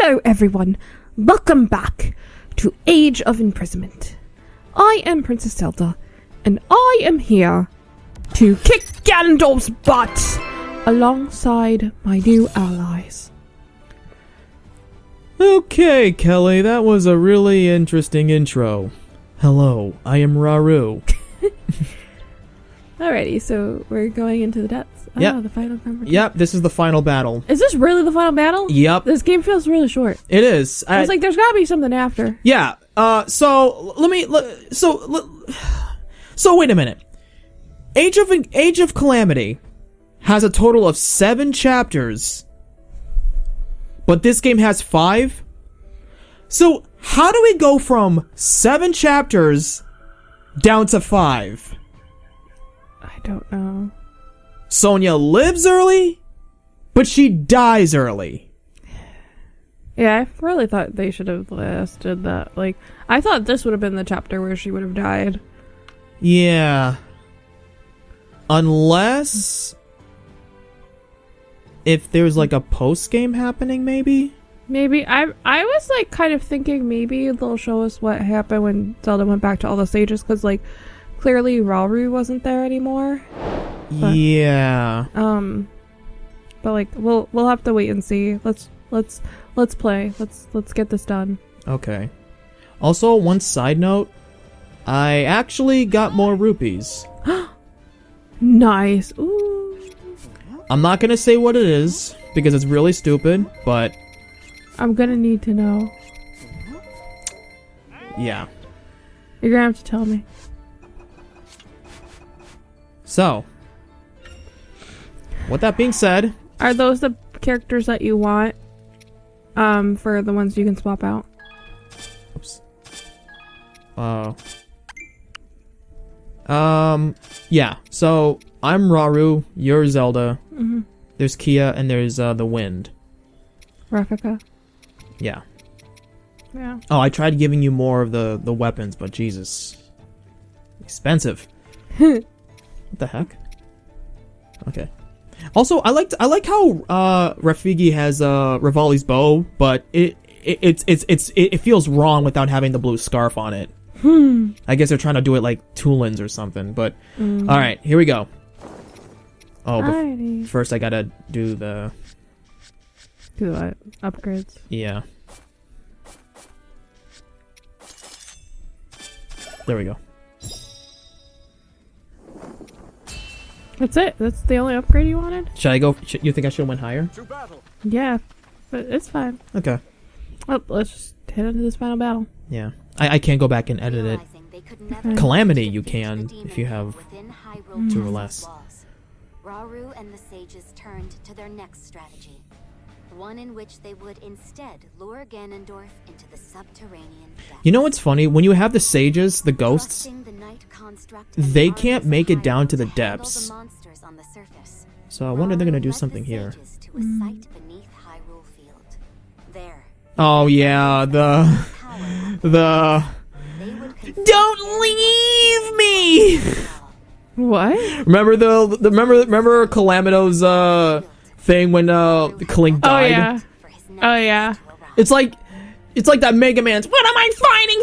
Hello everyone, welcome back to Age of Imprisonment. I am Princess Zelda, and I am here to kick Ganondorf's butt alongside my new allies. Okay, Kelly, that was a really interesting intro. Hello, I am Raru. Alrighty, so we're going into the depths. Yep. The final confrontation. Yep, this is the final battle. Is this really the final battle? Yep. This game feels really short. It is. I was like, there's gotta be something after. Yeah, so wait a minute. Age of Calamity has a total of 7 chapters, but this game has 5? So, how do we go from 7 chapters down to 5? I don't know. Sonya lives early, but she dies early. Yeah, I really thought they should have lasted that. Like, I thought this would have been the chapter where she would have died. Yeah. Unless if there's like a post-game happening, maybe? Maybe. I was like kind of thinking maybe they'll show us what happened when Zelda went back to all the sages, because like clearly Rauru wasn't there anymore. But, yeah. But like we'll have to wait and see. Let's play. Let's get this done. Okay. Also, one side note, I actually got more rupees. Nice. Ooh. I'm not gonna say what it is because it's really stupid, but I'm gonna need to know. yeah. You're gonna have to tell me. So, with that being said, Are those the characters that you want? For the ones you can swap out? oops. Yeah. So I'm Rauru, you're Zelda. Mm-hmm. There's Kia, and there's the Wind. Rafika. Yeah. Yeah. Oh, I tried giving you more of the weapons, but Jesus, expensive. What the heck? Okay. Also, I like how Rafigi has Rivali's bow, but it feels wrong without having the blue scarf on it. I guess they're trying to do it like Tulin's or something. But all right, here we go. Oh, but first I gotta do the upgrades. Yeah. There we go. That's it. That's the only upgrade you wanted? Should I go? You think I should have went higher? Yeah, but it's fine. Okay. Well, let's just head into this final battle. Yeah. I can't go back and edit it. Calamity you can if you have 2 or less. Rauru and the sages turned to their next strategy, one in which they would instead lure Ganondorf into the subterranean depths. You know what's funny? When you have the sages, the ghosts, they can't make it down to the depths. So I wonder if they're gonna do something here. Oh yeah, the don't leave me. What? Remember Calamito's thing when Klink died? Oh yeah. It's like that Mega Man's. What am I fighting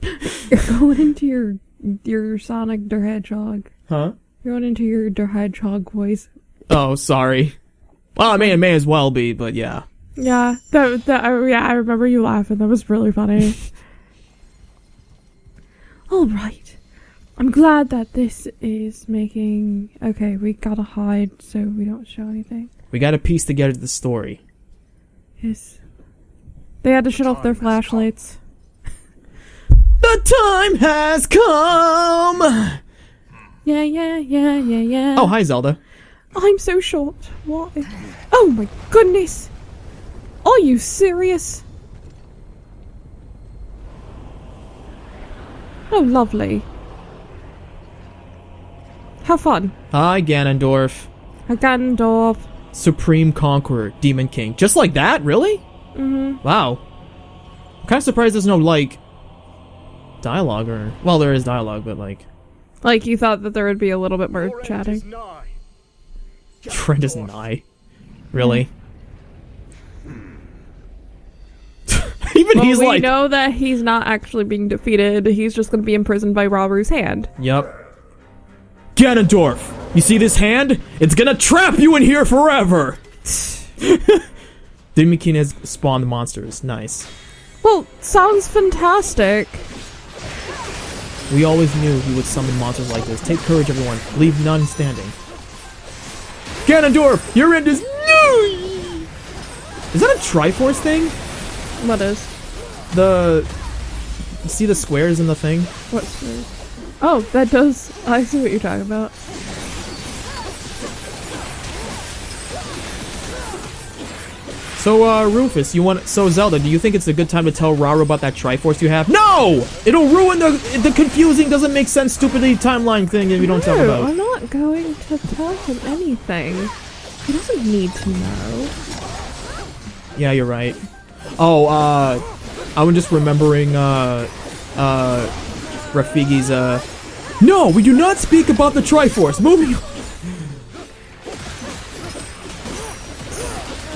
for? You're going into your Sonic the Hedgehog. Huh? You're going into your the Hedgehog voice. Oh, sorry. Well, I mean, it may as well be, but yeah. Yeah, I remember you laughing. That was really funny. All right. I'm glad that this is making... Okay, we gotta hide so we don't show anything. We gotta piece together the story. Yes. They had to shut off their flashlights. The time has come! Yeah. Oh, hi, Zelda. I'm so short. Why? Oh my goodness! Are you serious? Oh, lovely. Have fun. Hi, Ganondorf. Ganondorf. Supreme Conqueror, Demon King. Just like that? Really? Mm-hmm. Wow. I'm kind of surprised there's no, like, dialogue or... Well, there is dialogue, but, like... Like, you thought that there would be a little bit more chatting. Friend is nigh. Really? Even he's we like, know that he's not actually being defeated. He's just going to be imprisoned by Raru's hand. yep. Ganondorf, you see this hand? It's gonna trap you in here forever! Dimmikin has spawned monsters. Nice. Well, sounds fantastic. We always knew he would summon monsters like this. Take courage, everyone. Leave none standing. Ganondorf, your end is... Is that a Triforce thing? What is? You see the squares in the thing? What's... Oh, that does... I see what you're talking about. So, Rufus, so Zelda, do you think it's a good time to tell Raru about that Triforce you have? No! It'll ruin the confusing, doesn't make sense, stupidity timeline thing if you don't talk about. I'm not going to tell him anything. He doesn't need to know. Yeah, you're right. Oh, I was just remembering, Rafigi's, No, we do not speak about the Triforce! Moving on!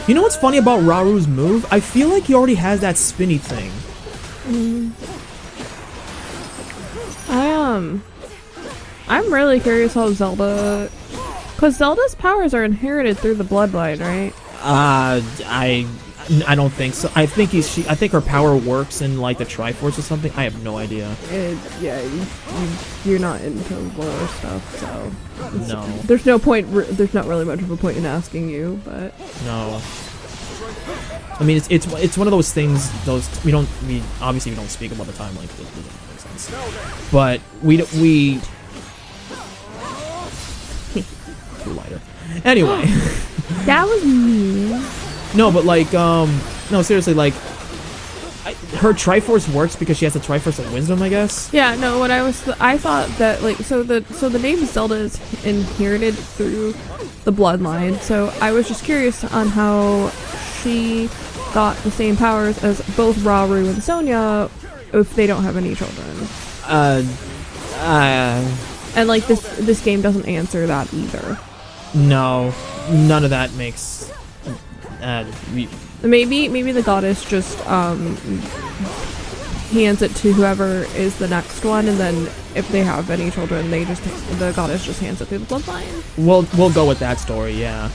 You know what's funny about Raru's move? I feel like he already has that spinny thing. I'm really curious how Zelda... Because Zelda's powers are inherited through the bloodline, right? I don't think so. I think her power works in like the Triforce or something. I have no idea. You're not into lore stuff, so No. there's no point. There's not really much of a point in asking you, but No. I mean, it's one of those things. We obviously don't speak about the timeline because it doesn't make sense. But we lighter. Anyway. that was mean. No, but like, no, seriously, like, her Triforce works because she has the Triforce of Wisdom, I guess. Yeah, no. What I thought that like so the name Zelda is inherited through the bloodline. So I was just curious on how she got the same powers as both Rauru and Sonia if they don't have any children. And like this game doesn't answer that either. No, none of that makes. Maybe the goddess just hands it to whoever is the next one, and then if they have any children, the goddess just hands it through the bloodline. We'll go with that story, yeah.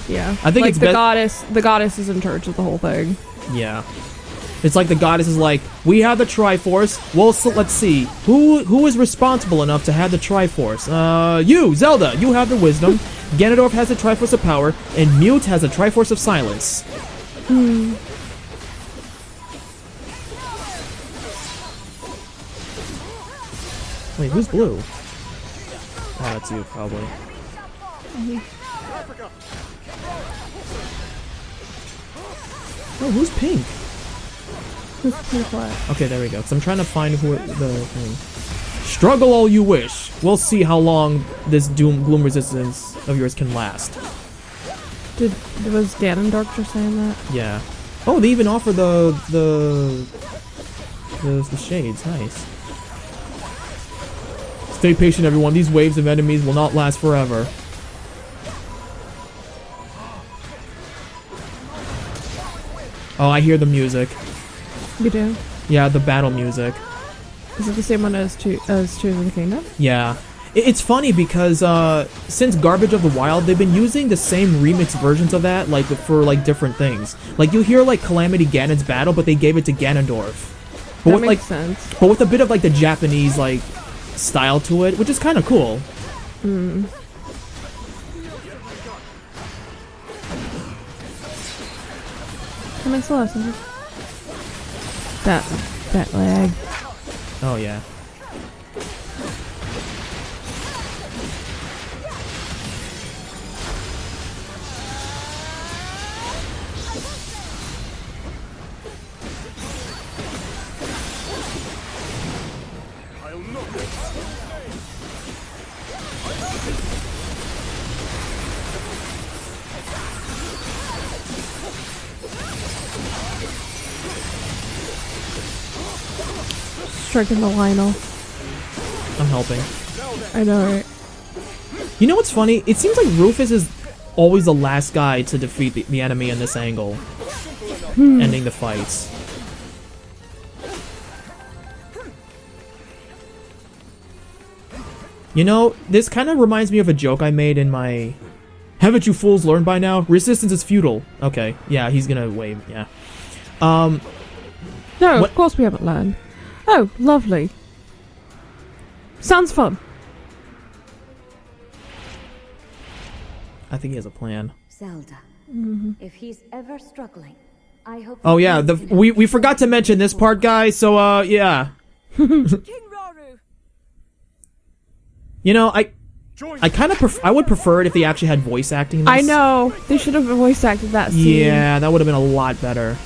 Yeah, I think like it's the goddess is in charge of the whole thing. Yeah, it's like the goddess is like, we have the Triforce. Well, so let's see who is responsible enough to have the Triforce. You, Zelda, you have the wisdom. Ganondorf has the Triforce of Power, and Mute has the Triforce of Silence. Wait, who's blue? Oh, that's you, probably. Oh, who's pink? Who's pink what? Okay, there we go. 'Cause I'm trying to find who the thing. Struggle all you wish. We'll see how long this gloom resistance of yours can last. Was Ganondorf just saying that? Yeah. Oh, they even offer the shades. Nice. Stay patient, everyone. These waves of enemies will not last forever. Oh, I hear the music. You do? Yeah, the battle music. Is it the same one as Tears of the Kingdom? Yeah. It's funny because since Garbage of the Wild, they've been using the same remix versions of that, like for like different things. Like you hear like Calamity Ganon's battle, but they gave it to Ganondorf. But That with makes like, sense. but with a bit of like the Japanese like style to it, which is kind of cool. That makes a lot of sense. That lag. Oh yeah. Striking the Lionel. I'm helping. I know, right? You know what's funny? It seems like Rufus is always the last guy to defeat the enemy in this angle, ending the fights. You know, this kind of reminds me of a joke I made in my... Haven't you fools learned by now? Resistance is futile. Okay, yeah, he's gonna wave, yeah. No, what- of course we haven't learned. Oh, lovely. Sounds fun. I think he has a plan. Zelda, if he's ever struggling, I hope. Oh yeah, we forgot to mention this part, guys, so, yeah. King Raru. You know, I kind of I would prefer it if they actually had voice acting in this. I know. They should have voice acted that scene. Yeah, that would have been a lot better.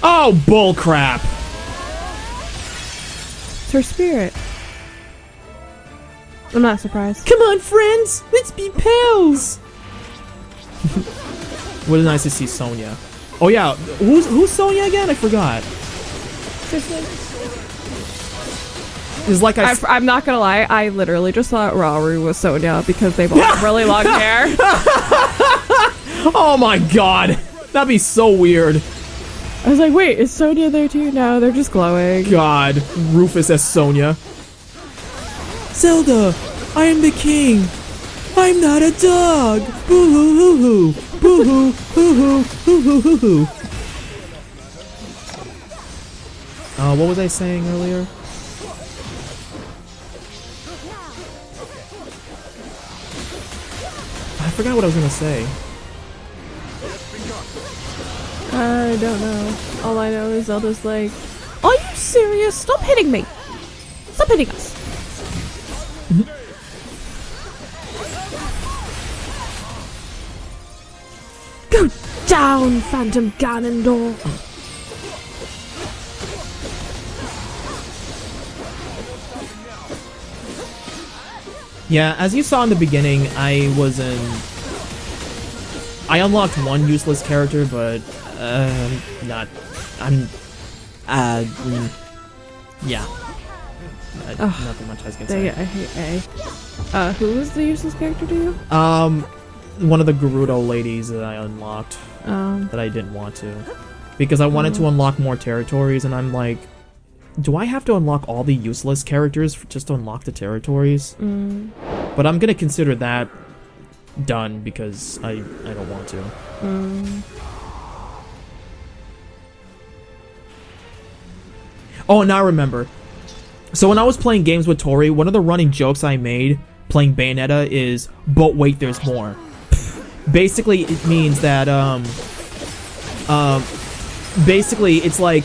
Oh, bullcrap! It's her spirit. I'm not surprised. Come on, friends! Let's be pals! What is nice to see Sonya. Oh yeah, who's Sonya again? I forgot. It's like I'm not gonna lie, I literally just thought Rauru was Sonya because they both have really long hair. Oh my god! That'd be so weird. I was like, wait, is Sonya there too? No, they're just glowing. God, Rufus as Sonya. Zelda, I am the king. I'm not a dog. Boo hoo hoo hoo. Boo hoo hoo hoo hoo hoo hoo hoo. What was I saying earlier? I forgot what I was gonna say. I don't know. All I know is Zelda's like, are you serious? Stop hitting me. Stop hitting us. Go down, Phantom Ganondorf. Yeah, as you saw in the beginning, I unlocked one useless character, but yeah. Nothing much I was gonna say. I hate A. Who was the useless character to you? One of the Gerudo ladies that I unlocked that I didn't want to, because I wanted to unlock more territories, and I'm like, do I have to unlock all the useless characters just to unlock the territories? But I'm gonna consider that done because I don't want to. Oh, now I remember. So when I was playing games with Tori, one of the running jokes I made playing Bayonetta is, but wait, there's more. Basically, it means that, basically, it's like,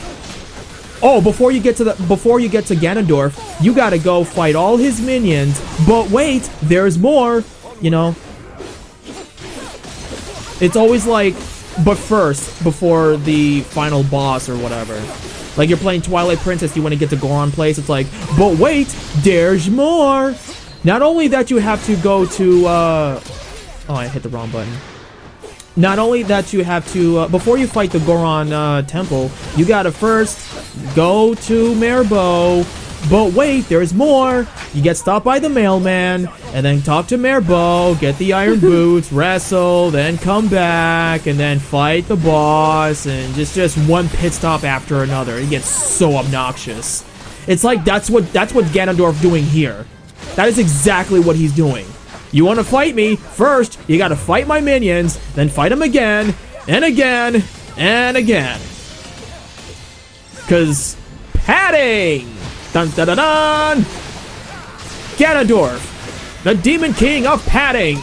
oh, before you get to Ganondorf, you gotta go fight all his minions, but wait, there's more, you know? It's always like, but first, before the final boss or whatever. Like you're playing Twilight Princess, you want to get to Goron Place, it's like, but wait, there's more! Not only that you have to go to, oh, I hit the wrong button. Not only that you have to, before you fight the Goron, temple, you gotta first go to Merbo, but wait, there's more! You get stopped by the mailman, and then talk to Merbo, get the iron boots, wrestle, then come back, and then fight the boss, and just one pit stop after another. It gets so obnoxious. It's like that's what Ganondorf doing here. That is exactly what he's doing. You want to fight me? First, you gotta fight my minions, then fight them again, and again, and again. 'Cause padding! Dun dun dun dun! Ganondorf, the Demon King of padding!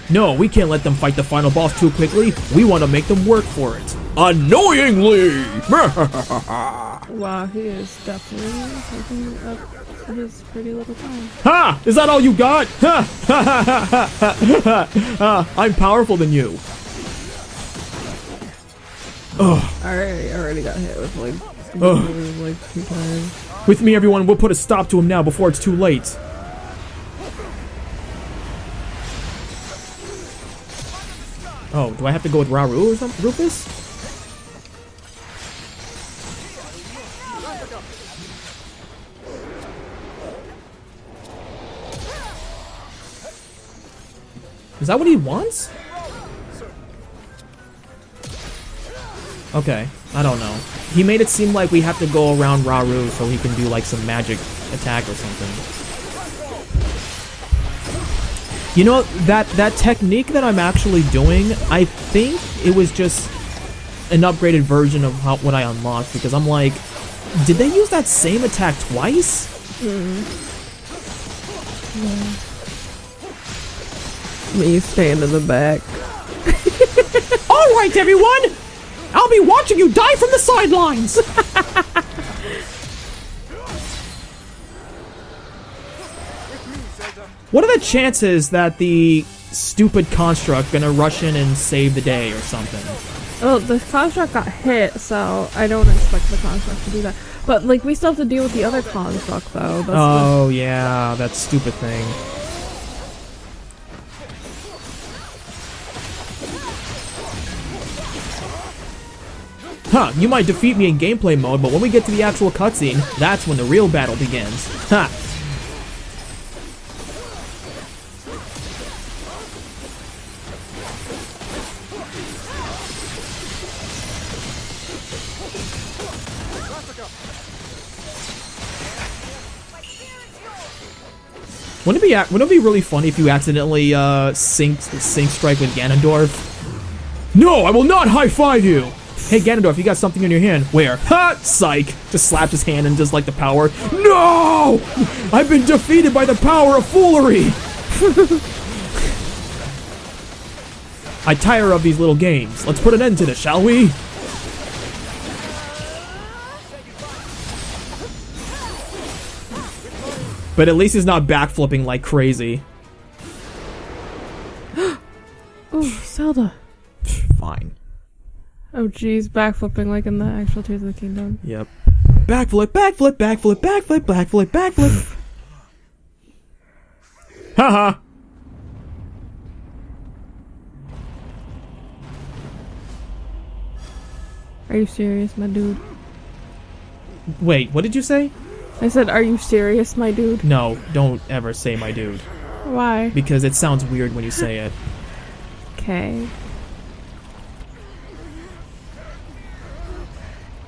No, we can't let them fight the final boss too quickly. We want to make them work for it. Annoyingly! Wow, he is definitely taking up his pretty little time. Ha! Is that all you got? Ha! I'm powerful than you. Ugh. I already got hit with like 2 times. With me, everyone, we'll put a stop to him now before it's too late. Oh, do I have to go with Rauru or something? Rufus? Is that what he wants? Okay, I don't know. He made it seem like we have to go around Rauru so he can do like some magic attack or something. You know, that technique that I'm actually doing, I think it was just an upgraded version of what I unlocked, because I'm like, did they use that same attack twice? Me staying in the back. Alright, everyone! I'll be watching you die from the sidelines! What are the chances that the stupid construct gonna rush in and save the day or something? Oh, the construct got hit, so I don't expect the construct to do that. But, like, we still have to deal with the other construct, though. That's yeah, that stupid thing. Huh, you might defeat me in gameplay mode, but when we get to the actual cutscene, that's when the real battle begins. Ha! Wouldn't it be really funny if you accidentally sync strike with Ganondorf? No, I will not high-five you! Hey Ganondorf, you got something in your hand. Where? Ha! Psych! Just slaps his hand and does like the power. No! I've been defeated by the power of foolery! I tire of these little games. Let's put an end to this, shall we? But at least he's not backflipping like crazy. Ooh, Zelda. Fine. Oh jeez, backflipping like in the actual Tears of the Kingdom. Yep. Backflip, backflip, backflip, backflip, backflip, backflip. Haha. Are you serious, my dude? Wait, what did you say? I said, are you serious, my dude? No, don't ever say my dude. Why? Because it sounds weird when you say it. Okay.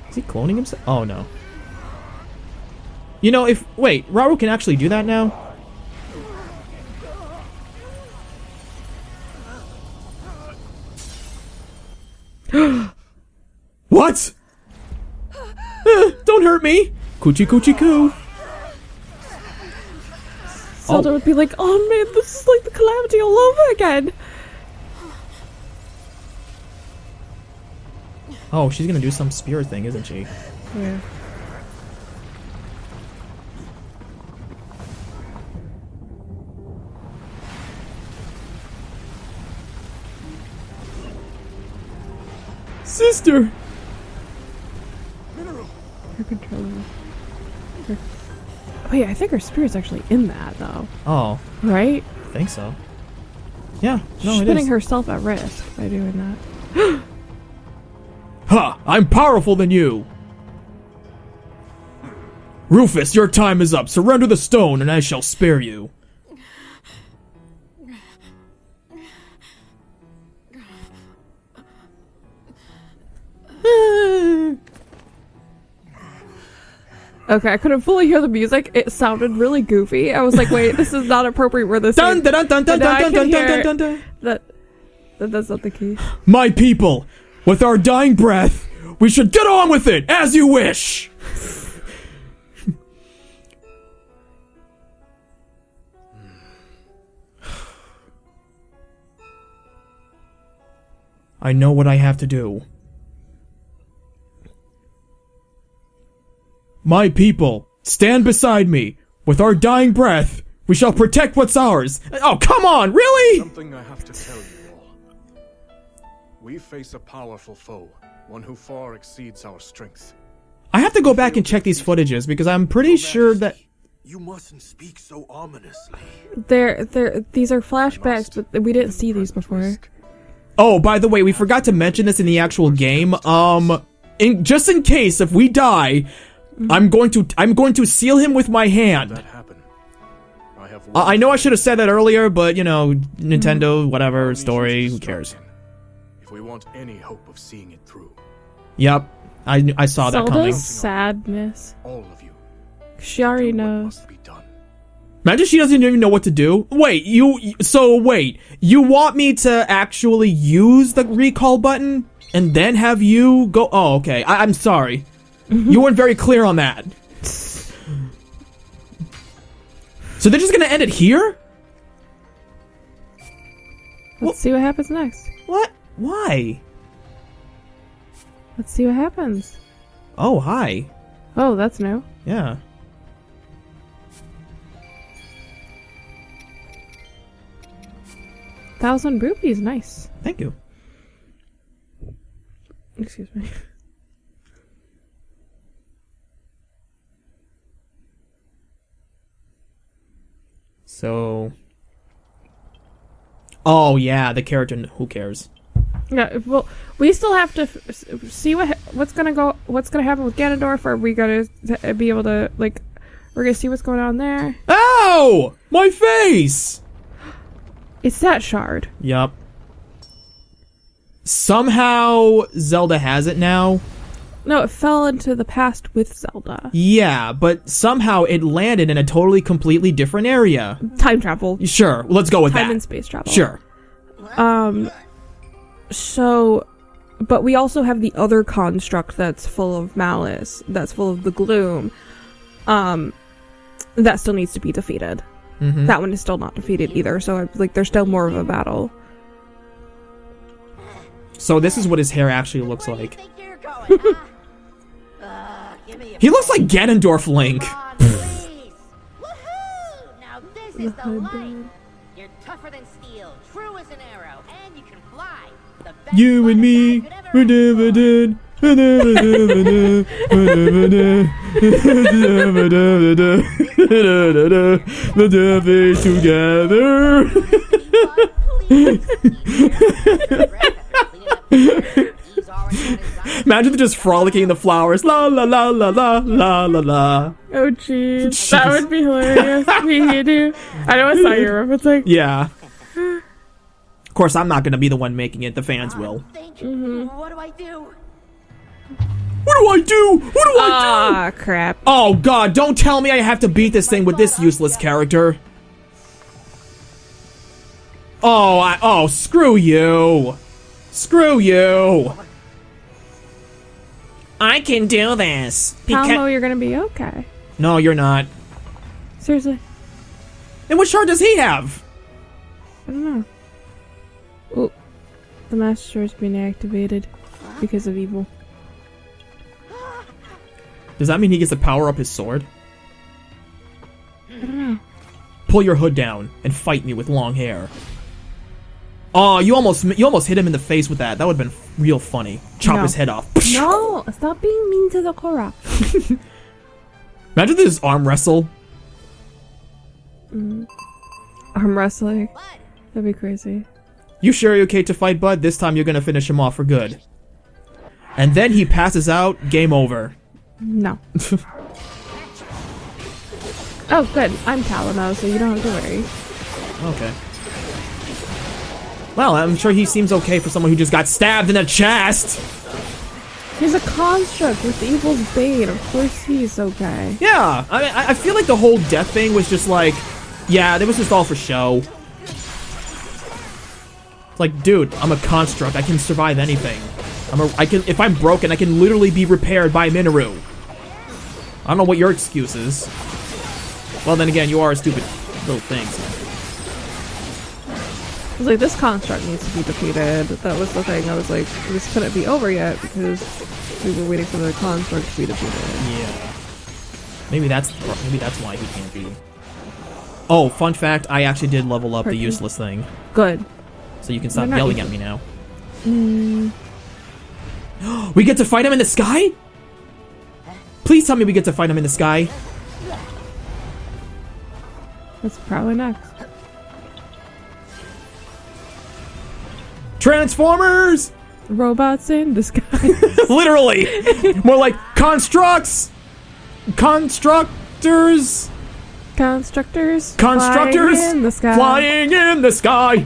Is he cloning himself? Oh, no. You know, wait, Rauru can actually do that now? What? Don't hurt me! Coochie coochie coo! Zelda would be like, oh man, this is like the Calamity all over again! Oh, she's gonna do some spirit thing, isn't she? Yeah. Sister! Her controller. Wait, I think her spirit's actually in that, though. Oh, Right? I think so. Yeah, no, She's it putting is. herself at risk by doing that. Ha! I'm powerful than you! Rufus, your time is up. Surrender the stone and I shall spare you. Okay, I couldn't fully hear the music. It sounded really goofy. I was like, wait, this is not appropriate where this Dun is. dun dun dun dun But now I dun can dun dun hear dun dun dun. That's not the key. My people, with our dying breath, we should get on with it, as you wish! I know what I have to do. My people, stand beside me. With our dying breath, we shall protect what's ours. Oh, come on, really? Something I have to tell you all. We face a powerful foe, one who far exceeds our strength. I have to go back and check these footages because I'm pretty sure that... You mustn't speak so ominously. These are flashbacks, but we didn't see these before. Oh, by the way, we forgot to mention this in the actual game. Just in case, if we die, I'm going to seal him with my hand. That happened. I have one I know I should have said that earlier, but you know, Nintendo, whatever, story, who cares? If we want any hope of seeing it through, Yep, I saw that coming. Zelda's sadness. all of you, She already do what knows. must be done. Imagine she doesn't even know what to do. Wait, wait, you want me to actually use the recall button and then have you go? Oh, okay. I'm sorry. You weren't very clear on that. So they're just gonna end it here? Let's see what happens next. What? Why? Let's see what happens. Oh, hi. Oh, that's new. Yeah. Thousand rupees, nice. Thank you. Excuse me. So. Oh yeah, the character. Who cares? Yeah, well, we still have to see what's gonna happen with Ganondorf. Or are we gonna be able to like? We're gonna see what's going on there. Ow! My face. It's that shard. Yup. Somehow Zelda has it now. No, it fell into the past with Zelda. Yeah, but somehow it landed in a totally, completely different area. Time travel. Sure, let's go with Time that. and space travel. Sure. So, but we also have the other construct that's full of malice, that's full of the gloom, that still needs to be defeated. Mm-hmm. That one is still not defeated either, so like there's still more of a battle. So this is what his hair actually looks Where do you like. think you're going, huh? Give me a He looks like Ganondorf Link. Come on, please. Woohoo! Now this is the light. You're tougher than steel, true as an arrow, and you can fly. The best You and me, butterfly could ever we're together. Imagine they're just frolicking in the flowers. La la la la la la la la. Oh jeez, that would be hilarious. Me, you do. I know what song you're referencing. Yeah. Of course, I'm not gonna be the one making it. The fans will. think. Mm-hmm. What do I do? What do I do? What do I do? Ah, crap. Oh god, don't tell me I have to beat this thing with this useless character. Oh, screw you. Screw you. I can do this. Palmo, you're gonna be okay. No, you're not. Seriously, And what shard does he have? I don't know. Oh, the Master Sword's been activated because of evil. Does that mean he gets to power up his sword? I don't know. Pull your hood down and fight me with long hair. Oh, you almost hit him in the face with that. That would have been real funny. Chop No. his head off. No, stop being mean to the Korra. Imagine this arm wrestle. Arm wrestling. That'd be crazy. You sure you're okay to fight, bud? This time you're gonna finish him off for good. And then he passes out. Game over. No. Oh, good. I'm Talamo, so you don't have to worry. Okay. Well, I'm sure he seems okay for someone who just got stabbed in the chest. He's a construct with evil's bane. Of course he's okay. Yeah, I feel like the whole death thing was just like, yeah, it was just all for show. It's like, dude, I'm a construct. I can survive anything. If I'm broken, I can literally be repaired by Minoru. I don't know what your excuse is. Well, then again, you are a stupid little thing. So. I was like, this construct needs to be defeated. That was the thing. I was like, this couldn't be over yet because we were waiting for the construct to be defeated. Yeah. Maybe that's why he can't be. Oh, fun fact, I actually did level up the useless thing. Good. So you can stop You're not yelling evil. at me now. We get to fight him in the sky? Please tell me we get to fight him in the sky. That's probably next. Transformers! Robots in disguise. Literally! More like constructs! Constructors! Constructors Constructors flying in the sky. flying in the sky.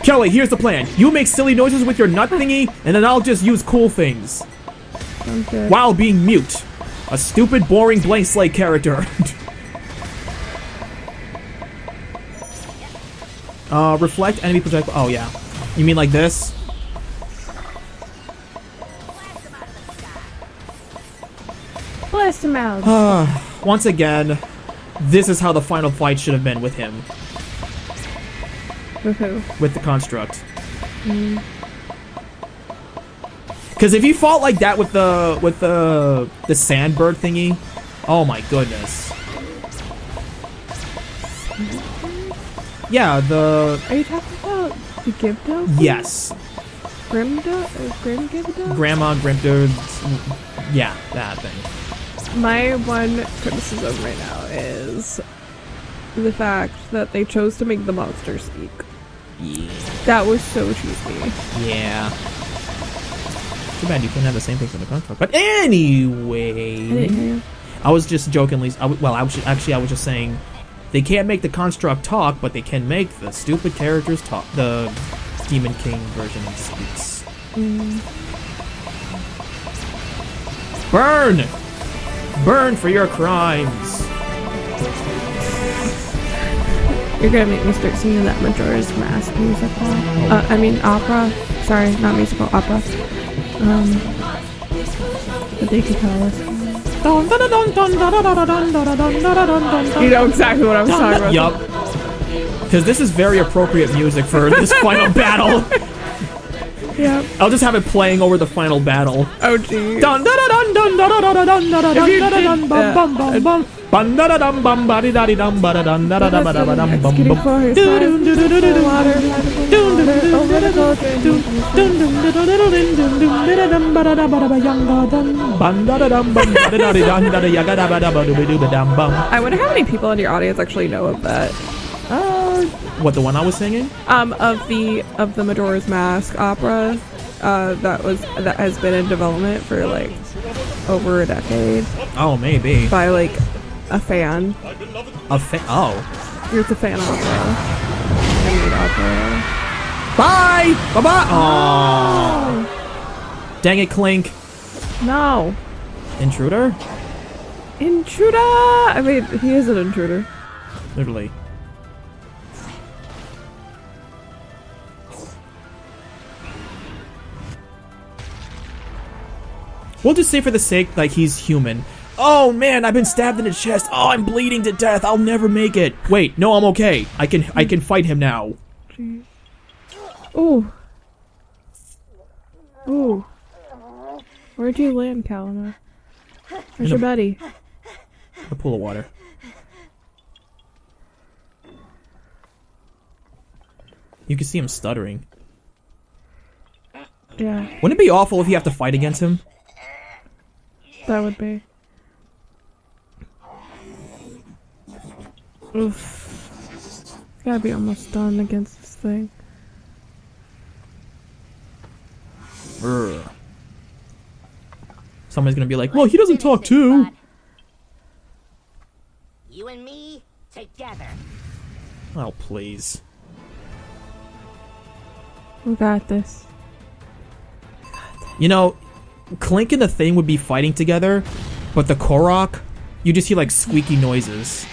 Kelly, here's the plan. You make silly noises with your nut thingy, and then I'll just use cool things. Sounds good. While being mute. A stupid, boring blank slate character. Reflect enemy projectile. Oh, yeah. You mean like this? Blast him out. Once again, this is how the final fight should have been with him. With who? With the construct. Because if he fought like that with the sandbird thingy, oh my goodness. Yeah, Are you talking about the Gibdo? yes, Grimdo? Grim Gibdo? Grandma Grimdo. Yeah, that thing. My one criticism right now is the fact that they chose to make the monster speak. Yeah. That was so cheesy. Yeah. Too bad you couldn't have the same thing for the construct. But anyway, I didn't hear you. I was just jokingly. I was just saying, they can't make the construct talk, but they can make the stupid characters talk. The Demon King version speaks. Burn! Burn for your crimes! You're gonna make me start singing that Majora's Mask musical. I mean opera. Sorry, not musical, opera. But they could tell us. You know exactly what I was talking about. Yup. Because this is very appropriate music for this final battle. Yep. I'll just have it playing over the final battle. Oh gee. Dun dun dun dun dun dun dun dun dun dun dun bum bum bum bum. Bum da da dum bum ba di da di dum ba da dum da da da ba da ba dum bum bum. Over the I wonder how many people in your audience actually know of that. What, the one I was singing? Of the Majora's Mask opera, that has been in development for like over a decade Oh, maybe. by like a fan. Oh. It's a fan opera. Handmade opera. Bye! Bye-bye! Aww. Dang it, Clink. No. Intruder? Intruder! I mean, he is an intruder. Literally. We'll just say for the sake, like, he's human. Oh man, I've been stabbed in the chest. Oh, I'm bleeding to death. I'll never make it. Wait, no, I'm okay. I can fight him now. Jeez. Ooh. Ooh. Where'd you land, Kalina? Where's your buddy? A pool of water. You can see him stuttering. Yeah, Wouldn't it be awful if you have to fight against him? that would be. Oof. Gotta be almost done against this thing. Urgh. Somebody's gonna be like, well, he doesn't talk too. You and me together. Oh, please. We got this. You know, Clink and the Thing would be fighting together, but the Korok, you just hear like squeaky noises.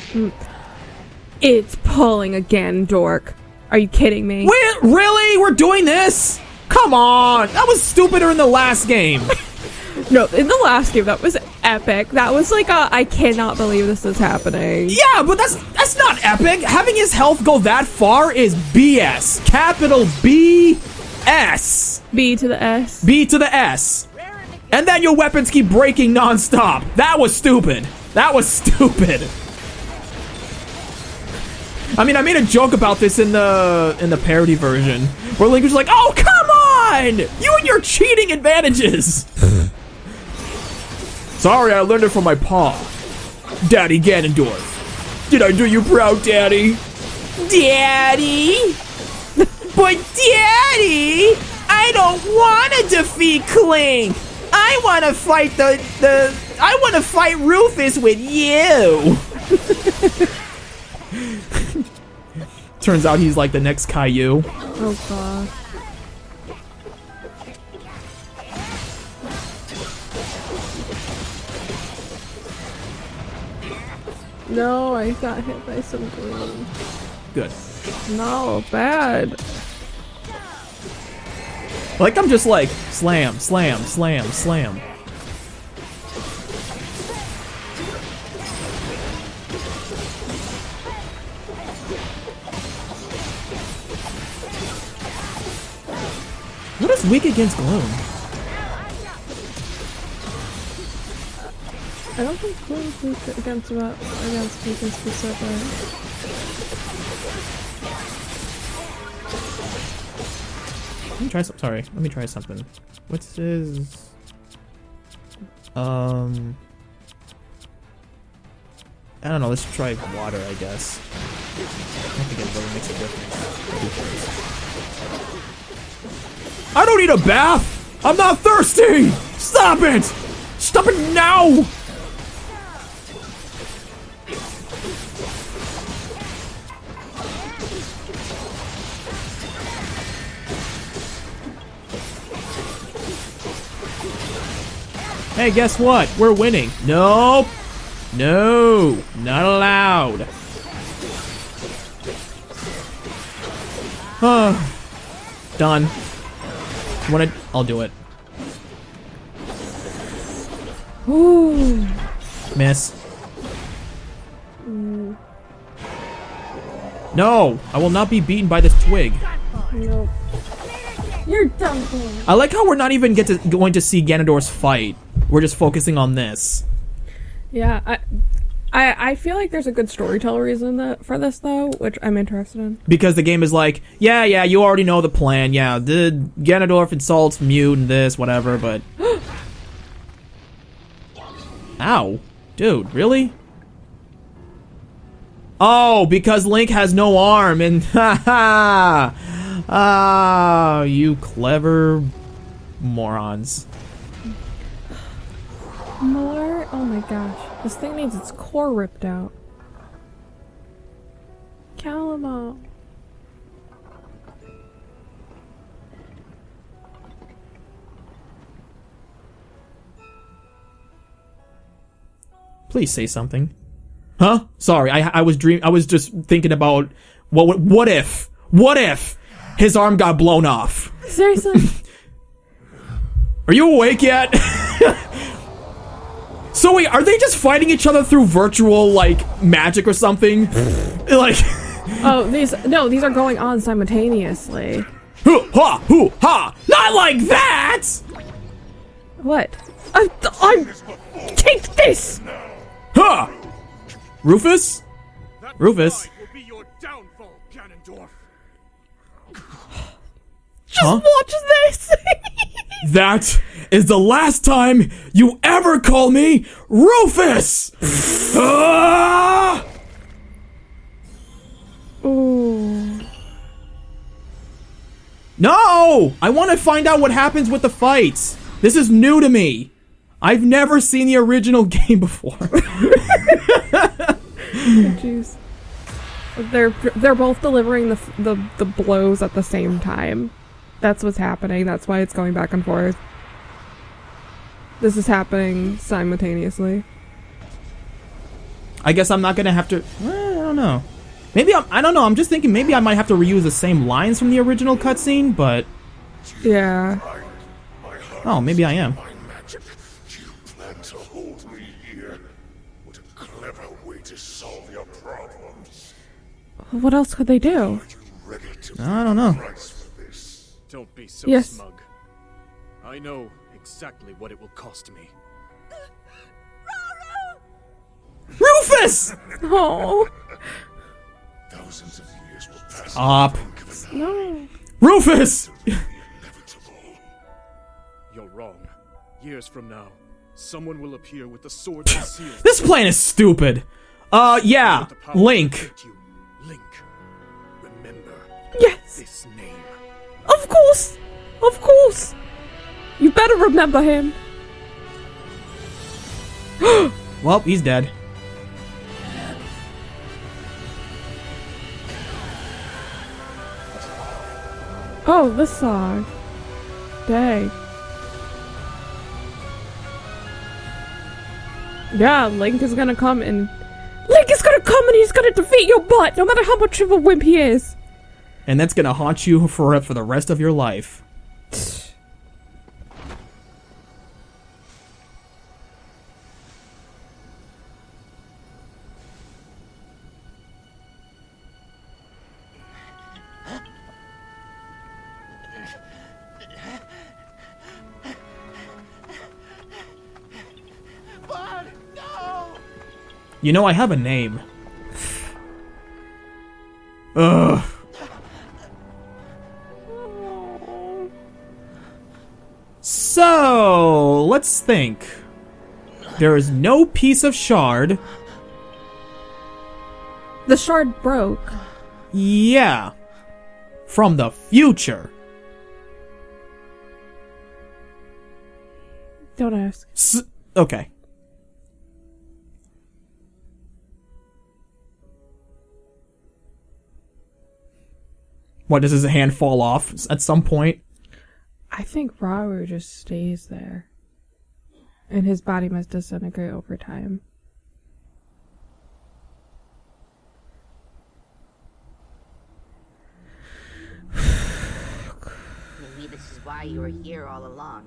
It's pulling again, dork. Are you kidding me? Wait, really? We're doing this? Come on! That was stupider in the last game. No, in the last game, that was epic. That was like I cannot believe this is happening. Yeah, but that's not epic. Having his health go that far is BS. Capital B-S. B to the S. B to the S. And then your weapons keep breaking non-stop. That was stupid. That was stupid. I mean, I made a joke about this in the parody version, where Link was like, "Oh, come on! You and your cheating advantages!" Sorry, I learned it from my paw. Daddy Ganondorf. Did I do you proud, Daddy? Daddy? But Daddy, I don't want to defeat Clink. I I want to fight I want to fight Rufus with you. Turns out he's like the next Caillou. Oh god. No, I got hit by some green. Good. No, bad. Like I'm just like slam, slam, slam, slam. What is weak against Gloom? I don't think Gloom's weak against weakness specific. Let me try some. Sorry, let me try something. What's his? I don't know. Let's try water, I guess. I don't think it really makes a difference. I don't need a bath. I'm not thirsty. Stop it. Stop it now. Hey, guess what? We're winning. Nope. No, not allowed. Done. I'll do it. Ooh. Miss. No, I will not be beaten by this twig. Nope. You're done for. I like how we're not even going to see Ganondorf's fight. We're just focusing on this. Yeah, I feel like there's a good storytelling reason for this though, which I'm interested in. Because the game is like, yeah, you already know the plan. Yeah, the Ganondorf insults Mute and this, whatever, but... Ow. Dude, really? Oh, because Link has no arm and... Ha ah, you clever morons. More? Oh my gosh. This thing needs its core ripped out. Calamo. Please say something. Huh? Sorry, I was just thinking about what if his arm got blown off? Seriously? Are you awake yet? So wait, are they just fighting each other through virtual, like, magic or something? Like... Oh, these are going on simultaneously. Ha! Ha! Not like that! What? I take this! Ha! Rufus? Rufus? Will be your downfall, Ganondorf. Just watch this! That is the last time you ever call me Rufus! Ah! Ooh. No! I want to find out what happens with the fights. This is new to me. I've never seen the original game before. Jeez. They're both delivering the blows at the same time. That's what's happening. That's why it's going back and forth. This is happening simultaneously. I guess I'm not gonna have to... I don't know. Maybe I don't know. I'm just thinking maybe I might have to reuse the same lines from the original cutscene, but... Yeah. Oh, maybe I am. My magic. You plan to hold me here. What a clever way to solve your problems. What else could they do? Are you ready to I don't know. price for this? Don't be so Yes. smug. I know exactly what it will cost me. Rufus! Oh. Thousands of years will pass. Stop. No. Rufus! Inevitable. You're wrong. Years from now, someone will appear with the sword and seal. This plan is stupid. Yeah. With the power to Link. protect you. Link. Remember Yes. this name. Of course. Of course. You better remember him. Well, he's dead. Oh, this song. Dang. Yeah, Link is gonna come and he's gonna defeat your butt, no matter how much of a wimp he is. And that's gonna haunt you for the rest of your life. You know, I have a name. Ugh. So, let's think. There is no piece of shard. The shard broke. Yeah. From the future. Don't ask. Okay. What, does his hand fall off at some point? I think Rauru just stays there. And his body must disintegrate over time. Maybe this is why you were here all along.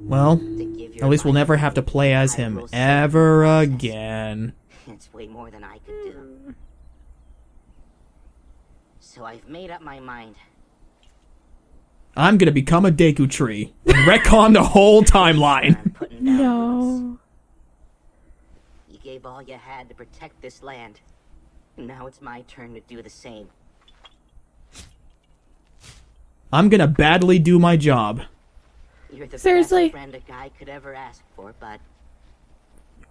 Well, To give your at least we'll life never have to play as him Hyrule ever Warriors. again. It's way more than I could do. So I've made up my mind. I'm gonna become a Deku Tree and retcon the whole timeline. I'm putting down roots. No. You gave all you had to protect this land. Now it's my turn to do the same. I'm gonna badly do my job. You're the Seriously? best friend a guy could ever ask for, but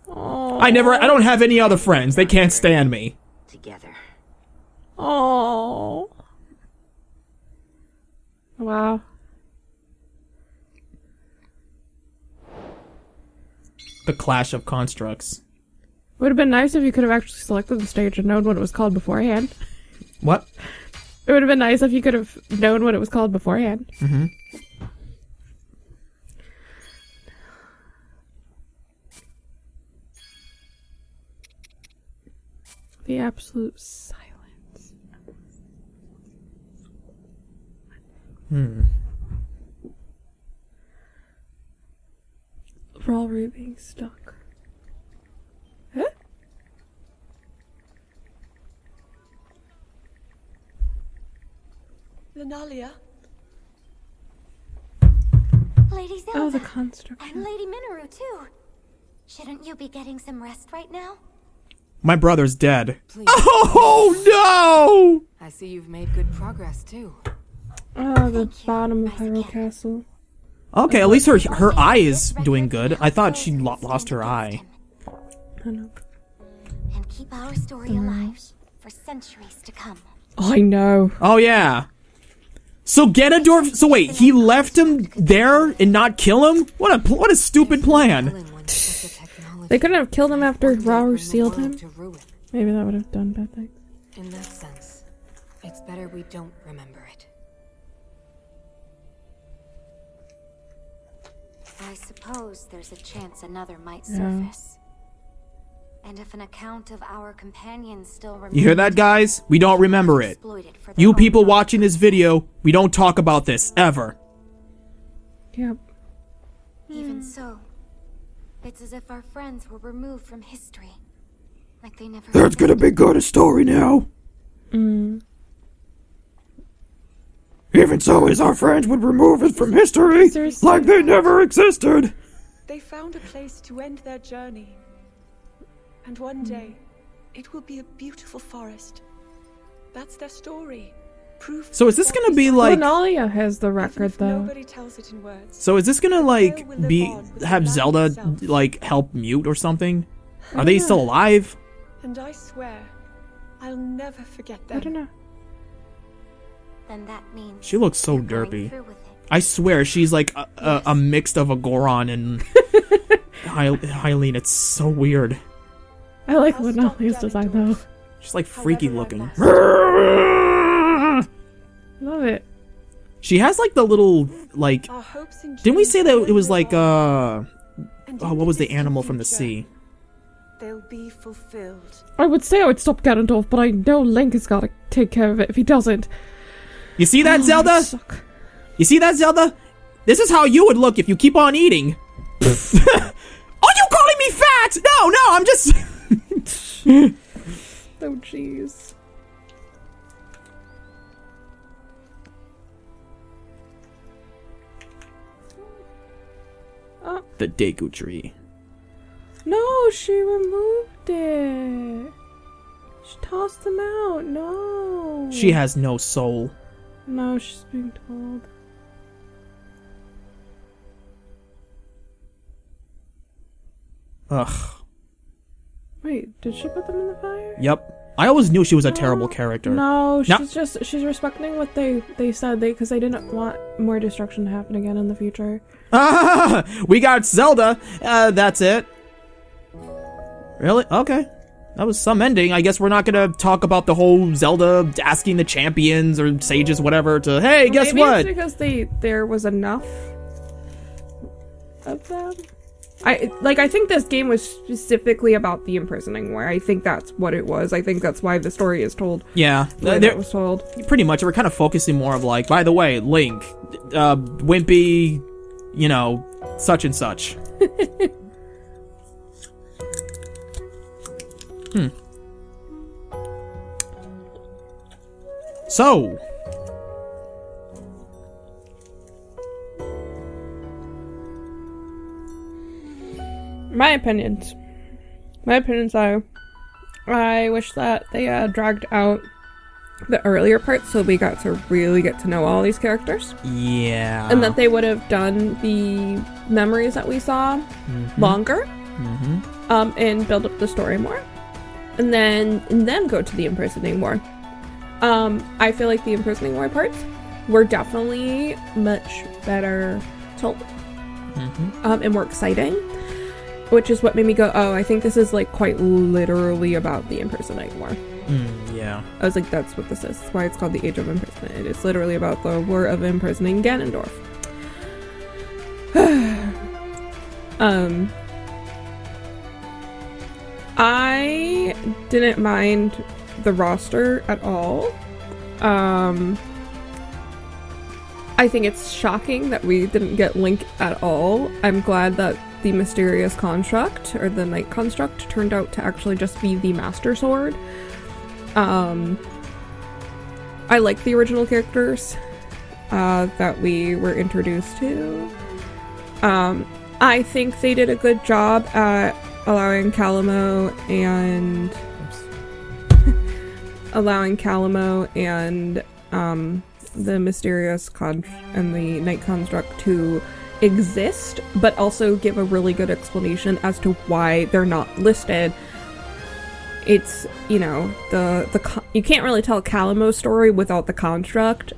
Oh. I don't have any other friends. They can't stand me. together. Oh. Wow. The clash of constructs. Would have been nice if you could have actually selected the stage and known what it was called beforehand. What? It would have been nice if you could have known what it was called beforehand. Mm-hmm. The absolute silence. Rauru being stuck. Huh? Lenalia? Lady Zelda. Oh, the construct. And Lady Minoru, too. Shouldn't you be getting some rest right now? My brother's dead. Please. Oh no! I see you've made good progress, too. Oh, the Thank you, bottom of Rise Hyrule again. Castle. Okay, at least her eye is doing good. I thought she lost her eye. I know. And keep our story alive for centuries to come. I know. Oh yeah. So Ganondorf. So wait, he left him there and not kill him? What a stupid plan. They couldn't have killed him after Rauru sealed him. Maybe that would have done bad things. In that sense, it's better we don't remember it. I suppose there's a chance another might Yeah. surface. And if an account of our companions still remains, You hear that, guys? We don't remember it. exploited for their You own people profit. watching this video, we don't talk about this ever. Yep. Even so, it's as if our friends were removed from history. Like they never That's gonna be good a story now. Even so, is our friends would remove it from history Seriously? like they never existed. They found a place to end their journey. And one day, it will be a beautiful forest. That's their story. Proof. So is this gonna be Even like? Lenalia has the record, if though. nobody tells it in words. So is this gonna like Where will be live on with have the Zelda land itself? like help mute or something? Are they still alive? And I swear, I'll never forget I them. don't know. Then that means She looks so you're going derpy. through with it. I swear, she's like a mix of a Goron and Hylian. It's so weird. I like Winalia's design though. She's like freaky looking. Love it. She has like the little like. Didn't we say that it was like what was the animal from the sea? They'll be fulfilled. I would say I would stop Ganondorf, but I know Link has got to take care of it if he doesn't. You see that, Zelda? You see that, Zelda? This is how you would look if you keep on eating. Oh, you calling me fat? No, I'm just. Oh, jeez. The Deku tree. No, she removed it. She tossed them out. No. She has no soul. No, she's being told. Ugh. Wait, did she put them in the fire? Yep. I always knew she was a terrible character. No, she's respecting what they said because they didn't want more destruction to happen again in the future. Ah, we got Zelda. That's it. Really? Okay. That was some ending. I guess we're not gonna talk about the whole Zelda asking the champions or sages, whatever, to, hey, guess maybe what? It's because there was enough of them. I think this game was specifically about the imprisoning war. I think that's what it was. I think that's why the story is told. Yeah, it was told. Pretty much, we're kind of focusing more of like, by the way, Link, Wimpy, you know, such and such. So, my opinions are, I wish that they dragged out the earlier parts so we got to really get to know all these characters. Yeah. And that they would have done the memories that we saw longer. And build up the story more. And then go to the imprisoning war. I feel like the imprisoning war parts were definitely much better told. And more exciting. Which is what made me go, oh, I think this is like quite literally about the imprisoning war. Yeah. I was like, that's what this is. That's why it's called the Age of Imprisonment. It's literally about the war of imprisoning Ganondorf. I didn't mind the roster at all. I think it's shocking that we didn't get Link at all. I'm glad that the mysterious construct, or the Knight construct, turned out to actually just be the Master Sword. I like the original characters that we were introduced to. I think they did a good job at allowing Calamo and the mysterious and the Knight construct to exist, but also give a really good explanation as to why they're not listed. It's, you know, you can't really tell Calamo's story without the construct,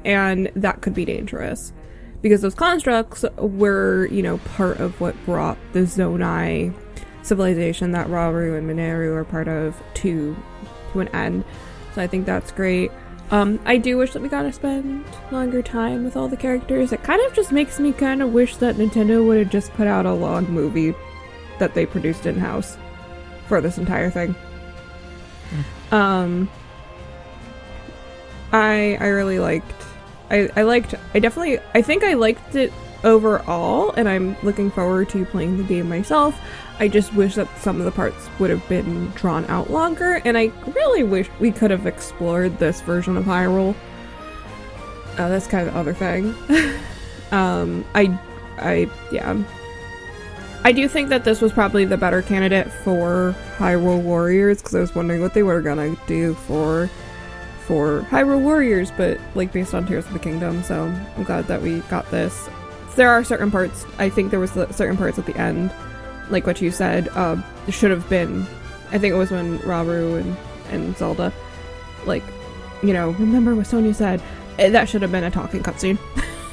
and that could be dangerous. Because those constructs were, you know, part of what brought the Zonai civilization that Rauru and Mineru are part of to an end. So I think that's great. I do wish that we got to spend longer time with all the characters. It kind of just makes me kind of wish that Nintendo would have just put out a long movie that they produced in-house for this entire thing. I really liked... I think I liked it overall, and I'm looking forward to playing the game myself. I just wish that some of the parts would have been drawn out longer, and I really wish we could have explored this version of Hyrule. That's kind of the other thing. I do think that this was probably the better candidate for Hyrule Warriors, because I was wondering what they were gonna do for Hyrule Warriors, but like based on Tears of the Kingdom, so I'm glad that we got this. There are certain parts, I think there was certain parts at the end, like what you said, should have been, I think it was when Rauru and Zelda, like, you know, remember what Sonia said, that should have been a talking cutscene.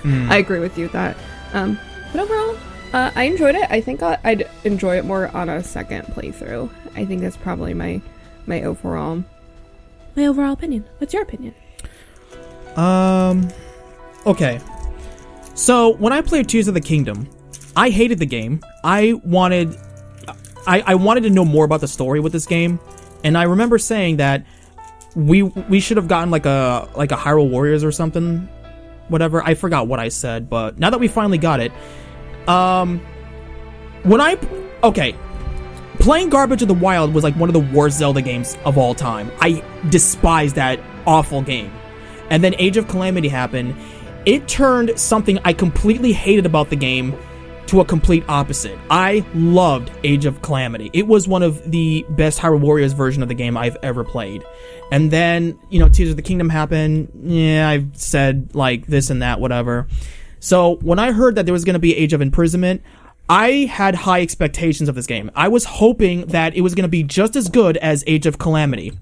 I agree with you with that. But overall, I enjoyed it. I think I'd enjoy it more on a second playthrough. I think that's probably my overall opinion. What's your opinion? Okay. So when I played Tears of the Kingdom, I hated the game. I wanted to know more about the story with this game, and I remember saying that we should have gotten like a Hyrule Warriors or something, whatever. I forgot what I said, but now that we finally got it, playing Garbage of the Wild was like one of the worst Zelda games of all time. I despise that awful game. And then Age of Calamity happened. It turned something I completely hated about the game to a complete opposite. I loved Age of Calamity. It was one of the best Hyrule Warriors version of the game I've ever played. And then, Tears of the Kingdom happened. Yeah, I've said, like, this and that, whatever. So, when I heard that there was going to be Age of Imprisonment, I had high expectations of this game. I was hoping that it was going to be just as good as Age of Calamity.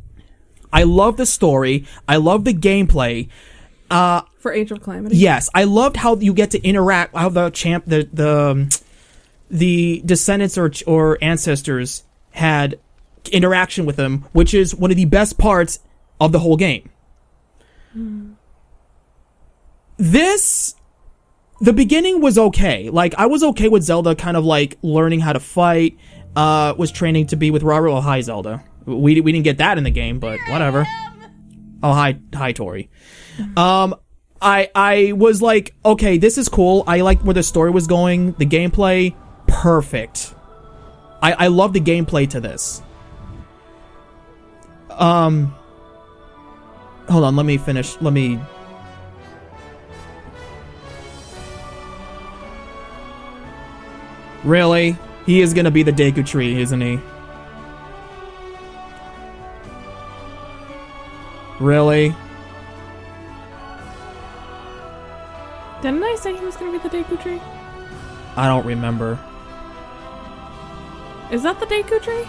I love the story. I love the gameplay. For Age of Calamity? Yes, I loved how you get to interact, how the descendants or ancestors had interaction with them, which is one of the best parts of the whole game. The beginning was okay. Like, I was okay with Zelda kind of like learning how to fight, was training to be with Raru. Oh, hi, Zelda. We didn't get that in the game, but whatever. Oh, hi, Tori. I was like, okay, this is cool. I like where the story was going. The gameplay, perfect. I love the gameplay to this. Hold on, let me finish. Really? He is gonna be the Deku Tree, isn't he? Really? Didn't I say he was going to be the Deku Tree? I don't remember. Is that the Deku Tree?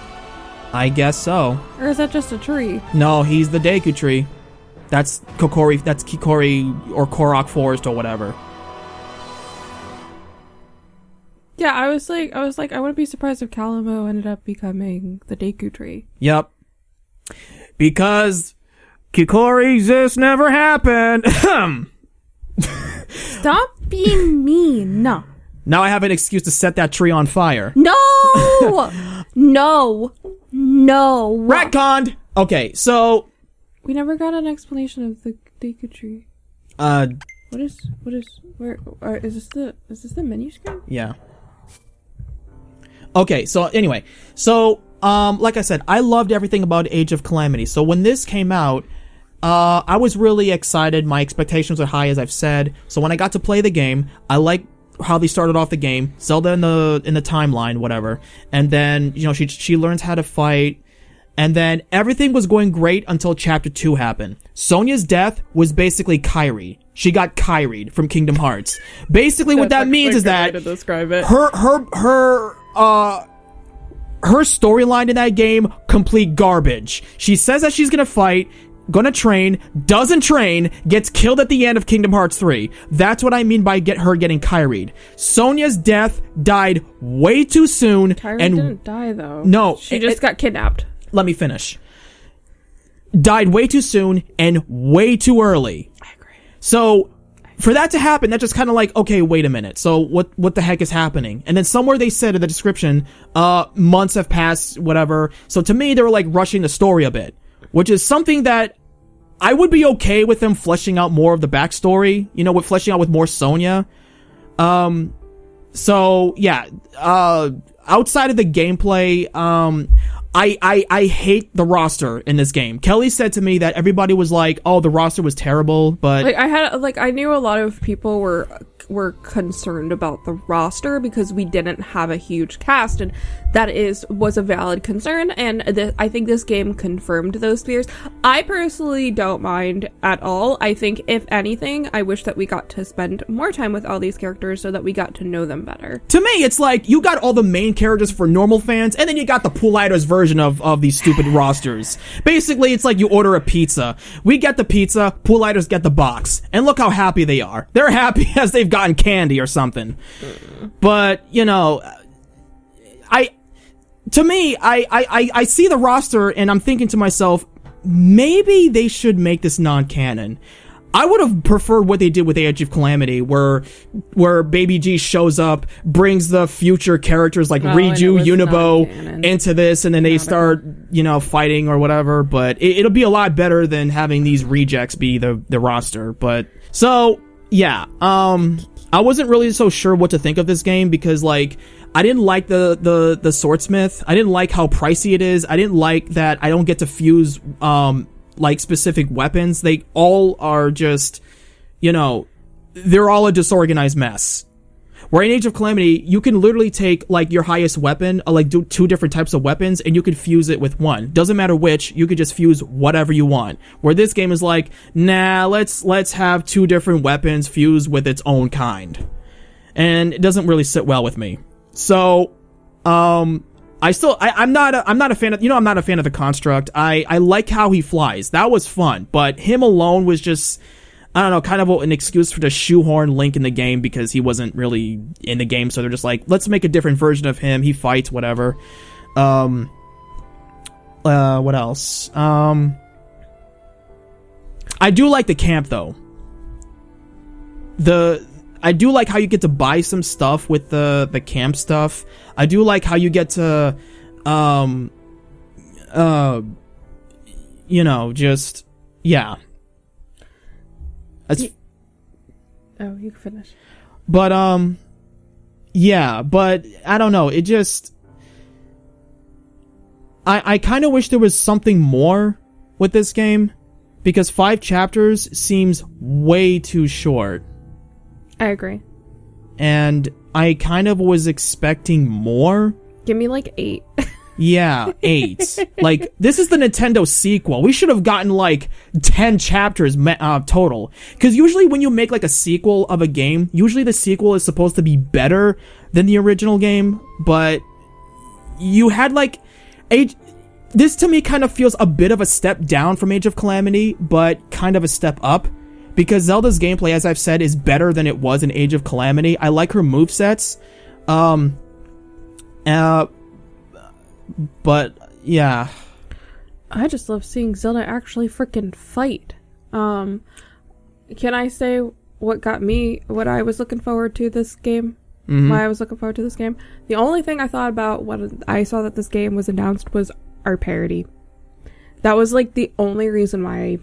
I guess so. Or is that just a tree? No, he's the Deku Tree. That's Kikori or Korok Forest or whatever. Yeah, I was like, I wouldn't be surprised if Kalamo ended up becoming the Deku Tree. Yep. Because Kikori, this never happened. Stop being mean. No. Now I have an excuse to set that tree on fire. No! No. Retconned! Okay, so... We never got an explanation of the Deku Tree. Is this the menu screen? Yeah. Okay, so anyway. So, like I said, I loved everything about Age of Calamity. So when this came out, I was really excited. My expectations were high, as I've said. So when I got to play the game, I liked how they started off the game. Zelda in the timeline, whatever. And then, she learns how to fight. And then everything was going great until Chapter 2 happened. Sonia's death was basically Kairi. She got Kairi'd from Kingdom Hearts. Basically, what that means is that her storyline in that game, complete garbage. She says that she's gonna fight, gonna train, doesn't train, gets killed at the end of Kingdom Hearts 3. That's what I mean by her getting Kairi'd. Sonia's death died way too soon. Kairi didn't die, though. No. She just got kidnapped. Let me finish. Died way too soon and way too early. I agree. So, for that to happen, that's just kind of like, okay, wait a minute. So, what the heck is happening? And then somewhere they said in the description, months have passed, whatever. So, to me, they were like rushing the story a bit. Which is something that I would be okay with them fleshing out more of the backstory. With fleshing out with more Sonia. So, yeah. Outside of the gameplay, I hate the roster in this game. Kelly said to me that everybody was like, "Oh, the roster was terrible," but I knew a lot of people were concerned about the roster because we didn't have a huge cast, and that was a valid concern, and I think this game confirmed those fears. I personally don't mind at all. I think, if anything, I wish that we got to spend more time with all these characters so that we got to know them better. To me, it's like, you got all the main characters for normal fans, and then you got the Pool Lighters version version of these stupid rosters. Basically, it's like you order a pizza. We get the pizza, pool lighters get the box, and look how happy they are. They're happy as they've gotten candy or something. But, you know, I see the roster and I'm thinking to myself, maybe they should make this non-canon. I would have preferred what they did with Age of Calamity, where Baby G shows up, brings the future characters like Riju, Unibo into this, and then they start, you know, fighting or whatever. But it'll be a lot better than having these rejects be the roster. But so yeah, I wasn't really so sure what to think of this game because like I didn't like the swordsmith. I didn't like how pricey it is. I didn't like that I don't get to fuse like specific weapons. They all are just, you know, they're all a disorganized mess. Where in Age of Calamity, you can literally take like your highest weapon, like do 2 different types of weapons, and you could fuse it with one. Doesn't matter which, you could just fuse whatever you want. Where this game is like, nah, let's have 2 different weapons fused with its own kind. And it doesn't really sit well with me. So, I'm not a fan of, you know, I'm not a fan of the construct. I like how he flies. That was fun, but him alone was just, I don't know, kind of an excuse for to shoehorn Link in the game because he wasn't really in the game. So they're just like, let's make a different version of him. He fights, whatever. What else? I do like the camp though. I do like how you get to buy some stuff with the camp stuff. I do like how you get to, you know, just, yeah. That's, oh, you can finish. But, yeah, but I don't know. It just, I kind of wish there was something more with this game because 5 chapters seems way too short. I agree. And I kind of was expecting more. Give me like 8. Yeah, 8. Like, this is the Nintendo sequel. We should have gotten like 10 chapters total. Because usually when you make like a sequel of a game, usually the sequel is supposed to be better than the original game. But you had like this to me kind of feels a bit of a step down from Age of Calamity, but kind of a step up. Because Zelda's gameplay, as I've said, is better than it was in Age of Calamity. I like her movesets. But, yeah. I just love seeing Zelda actually freaking fight. Can I say what I was looking forward to this game? Mm-hmm. Why I was looking forward to this game? The only thing I thought about when I saw that this game was announced was our parody. That was like the only reason why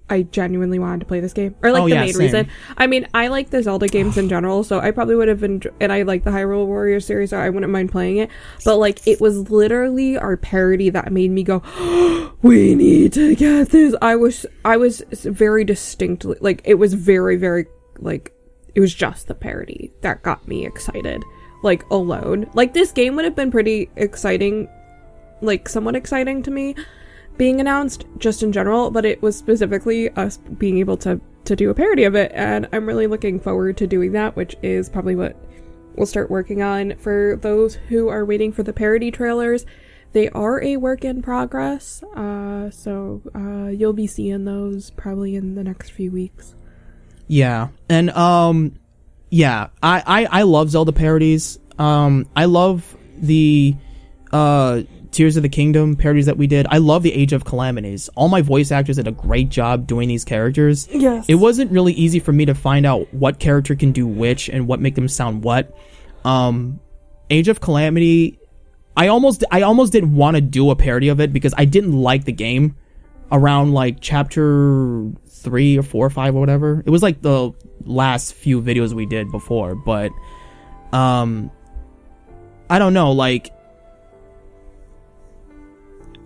I genuinely wanted to play this game. Or like the main reason. I mean, I like the Zelda games in general, so I probably would have enjoyed, and I like the Hyrule Warriors series, so I wouldn't mind playing it. But like, it was literally our parody that made me go, oh, we need to get this. I was very distinctly, like, it was very, very, like, it was just the parody that got me excited. Like, alone. Like, this game would have been pretty exciting, like, somewhat exciting to me being announced just in general, but it was specifically us being able to do a parody of it, and I'm really looking forward to doing that, which is probably what we'll start working on. For those who are waiting for the parody trailers, they are a work in progress, so you'll be seeing those probably in the next few weeks. Yeah, and yeah, I love Zelda parodies. I love the Tears of the Kingdom parodies that we did. I love the Age of Calamities. All my voice actors did a great job doing these characters. Yes. It wasn't really easy for me to find out what character can do which and what make them sound what. Age of Calamity, I almost didn't want to do a parody of it because I didn't like the game around like chapter 3 or 4 or 5 or whatever. It was like the last few videos we did before, but I don't know, like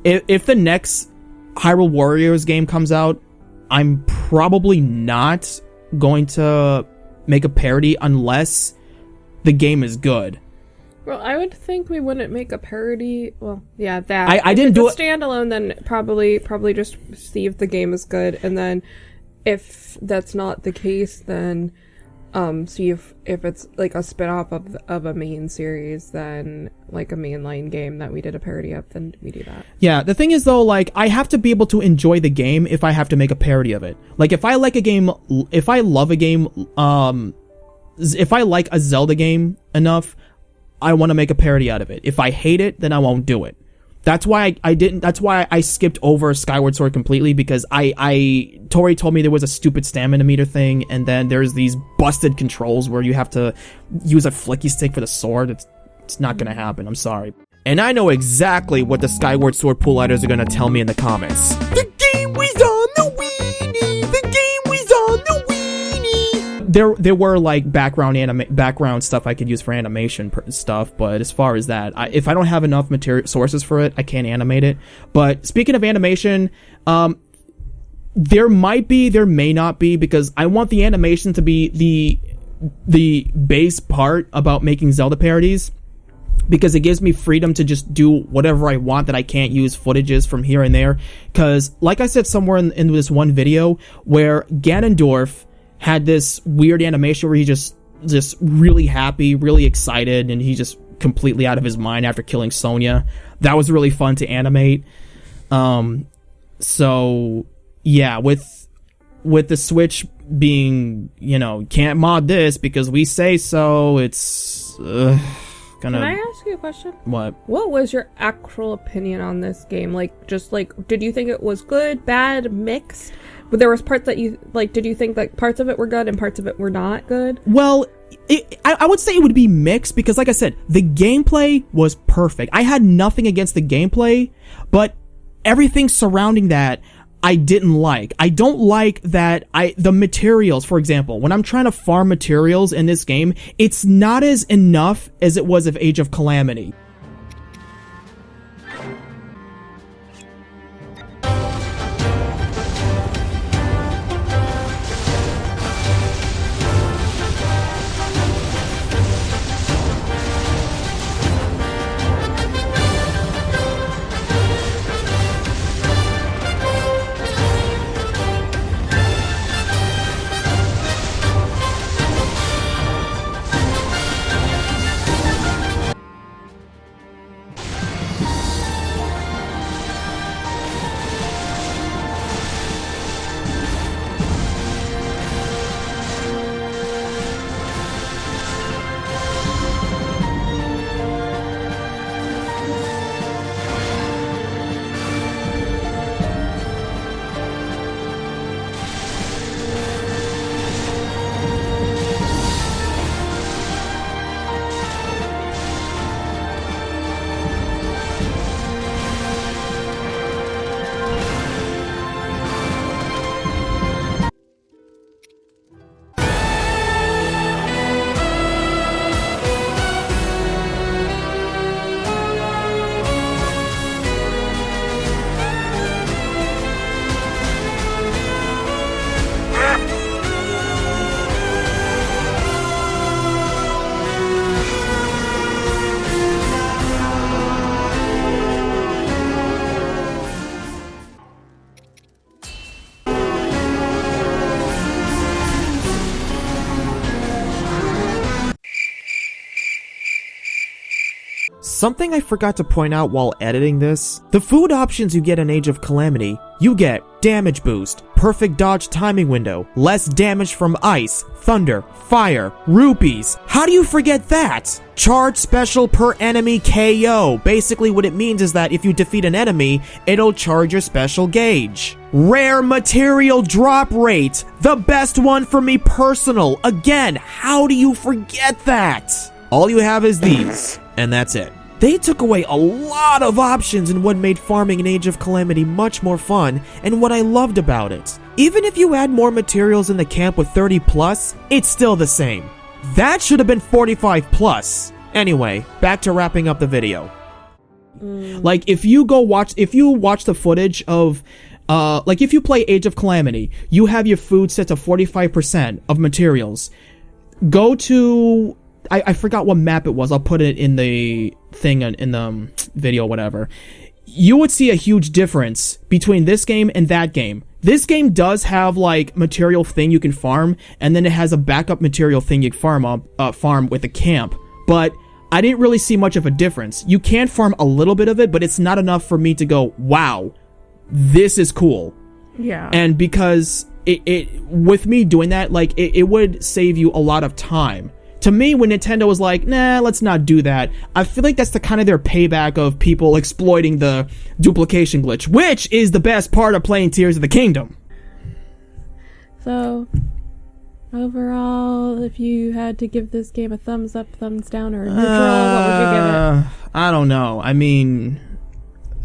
if the next Hyrule Warriors game comes out, I'm probably not going to make a parody unless the game is good. Well, I would think we wouldn't make a parody. Well, yeah, that. I didn't do it standalone. Then probably just see if the game is good, and then if that's not the case, then see if it's like a spin-off of a main series, then like a mainline game that we did a parody of, then we do that. Yeah, the thing is though, like, I have to be able to enjoy the game if I have to make a parody of it. Like, if I like a game, if I love a game, if I like a Zelda game enough, I want to make a parody out of it. If I hate it, then I won't do it. That's why that's why I skipped over Skyward Sword completely, because Tori told me there was a stupid stamina meter thing, and then there's these busted controls where you have to use a flicky stick for the sword. It's not gonna happen, I'm sorry. And I know exactly what the Skyward Sword pool lighters are gonna tell me in the comments. The game was on the weenie! The game was on the weenie! There were like background stuff I could use for animation stuff, but as far as that, if I don't have enough material sources for it, I can't animate it. But speaking of animation, there might be, there may not be, because I want the animation to be the base part about making Zelda parodies, because it gives me freedom to just do whatever I want that I can't use footages from here and there. Because like I said somewhere in this one video, where Ganondorf had this weird animation where he just really happy, really excited, and he's just completely out of his mind after killing Sonya. That was really fun to animate. So yeah, with the Switch being, you know, can't mod this because we say so, it's gonna... Can I ask you a question? What? What was your actual opinion on this game? Like, just like, did you think it was good, bad, mixed? But there was parts that you, like, did you think that parts of it were good and parts of it were not good? Well, I would say it would be mixed, because like I said, the gameplay was perfect. I had nothing against the gameplay, but everything surrounding that I didn't like. I don't like that the materials, for example, when I'm trying to farm materials in this game, it's not as enough as it was of Age of Calamity. Something I forgot to point out while editing this, the food options you get in Age of Calamity, you get damage boost, perfect dodge timing window, less damage from ice, thunder, fire, rupees. How do you forget that? Charge special per enemy KO. Basically what it means is that if you defeat an enemy, it'll charge your special gauge. Rare material drop rate, the best one for me personal. Again, how do you forget that? All you have is these, and that's it. They took away a lot of options in what made farming in Age of Calamity much more fun, and what I loved about it. Even if you add more materials in the camp with 30 plus, it's still the same. That should have been 45 plus. Anyway, back to wrapping up the video. Like, if you watch the footage of, like if you play Age of Calamity, you have your food set to 45% of materials. Go to... I forgot what map it was. I'll put it in the thing in the video, whatever. you would see a huge difference between this game and that game. This game does have like material thing you can farm, and then it has a backup material thing you can farm with the camp. But I didn't really see much of a difference. You can farm a little bit of it, but it's not enough for me to go, wow, this is cool. Yeah. And because it with me doing that, like it would save you a lot of time. To me, when Nintendo was like, nah, let's not do that, I feel like that's the kind of their payback of people exploiting the duplication glitch, which is the best part of playing Tears of the Kingdom. So, overall, if you had to give this game a thumbs up, thumbs down, or a neutral, what would you give it? I don't know. I mean,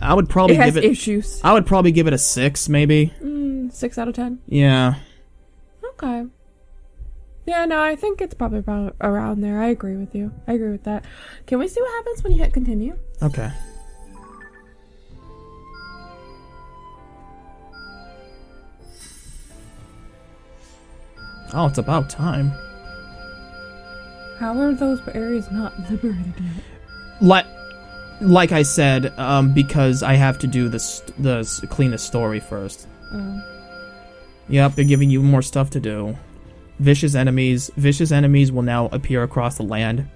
I would probably it has give it issues. I would probably give it a 6, maybe. 6 out of 10. Yeah. Okay. Yeah, no, I think it's probably about around there. I agree with you. I agree with that. Can we see what happens when you hit continue? Okay. Oh, it's about time. How are those areas not liberated yet? Like I said, because I have to do clean the story first. Yep, they're giving you more stuff to do. Vicious enemies will now appear across the land.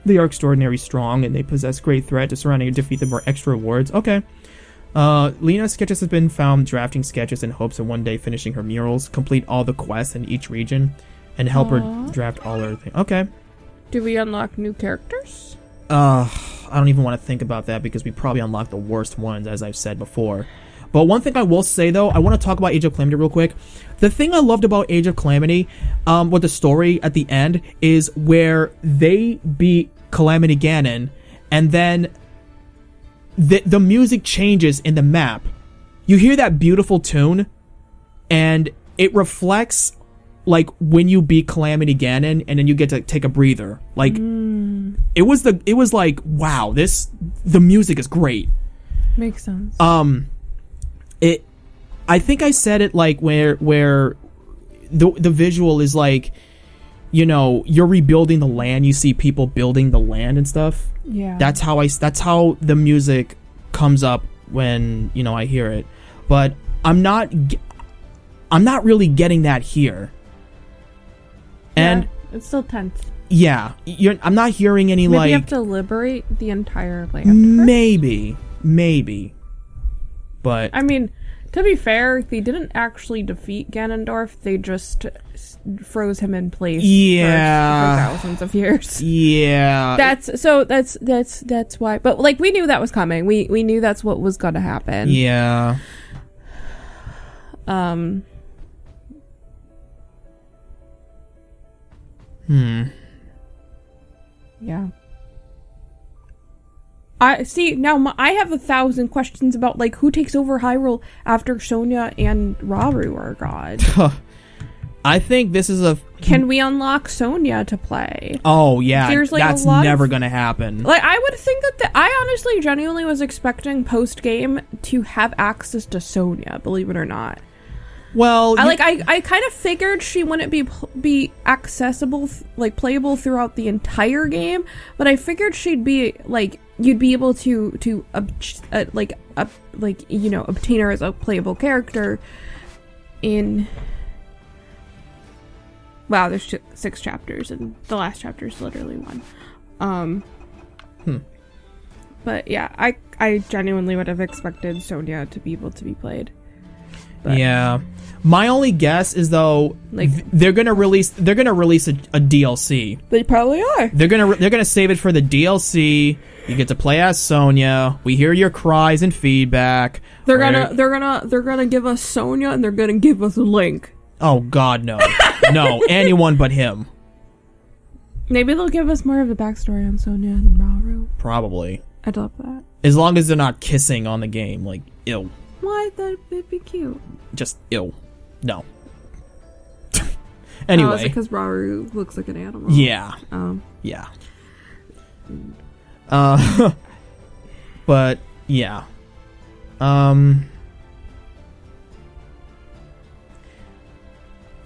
They are extraordinarily strong, and they possess great threat to surrounding and defeat them for extra rewards. Okay. Lena's sketches have been found drafting sketches in hopes of one day finishing her murals, complete all the quests in each region, and help her draft all her things. Okay. Do we unlock new characters? I don't even want to think about that because we probably unlocked the worst ones, as I've said before. But one thing I will say, though, I want to talk about Age of Calamity real quick. The thing I loved about Age of Calamity, with the story at the end, is where they beat Calamity Ganon, and then the music changes in the map. You hear that beautiful tune, and it reflects, like, when you beat Calamity Ganon, and then you get to take a breather. Like, it was like, wow, the music is great. Makes sense. I think I said it like where the visual is like, you know, you're rebuilding the land. You see people building the land and stuff. Yeah. That's how the music comes up when, you know, I hear it. But I'm not really getting that here. And yeah, it's still tense. Yeah, I'm not hearing any Maybe like. You have to liberate the entire land. Maybe. But I mean, to be fair, they didn't actually defeat Ganondorf. They just froze him in place. Yeah, for thousands of years. Yeah, that's why. But like, we knew that was coming. We knew that's what was gonna happen. Yeah. Yeah. I see now. I have 1,000 questions about like who takes over Hyrule after Sonia and Rauru are gone. I think this is a. Can we unlock Sonia to play? Oh yeah, there's like that's never gonna happen. Like I would think that I honestly, genuinely was expecting post game to have access to Sonia. Believe it or not. Well, I kind of figured she wouldn't be accessible, like playable throughout the entire game, but I figured she'd be like you'd be able to obtain her as a playable character in. Wow, there's 6 chapters, and the last chapter is literally 1. But yeah, I genuinely would have expected Sonia to be able to be played. But yeah. My only guess is though, like they're gonna release a DLC. They probably are. They're gonna save it for the DLC. You get to play as Sonia. We hear your cries and feedback. They're gonna give us Sonia, and they're gonna give us Link. Oh God, no, no, anyone but him. Maybe they'll give us more of a backstory on Sonia and Rauru. Probably. I'd love that. As long as they're not kissing on the game, like ew. Why? That'd be cute. Just ew. No. Anyway. Oh, is it because Rauru looks like an animal? Yeah. Yeah. But yeah. I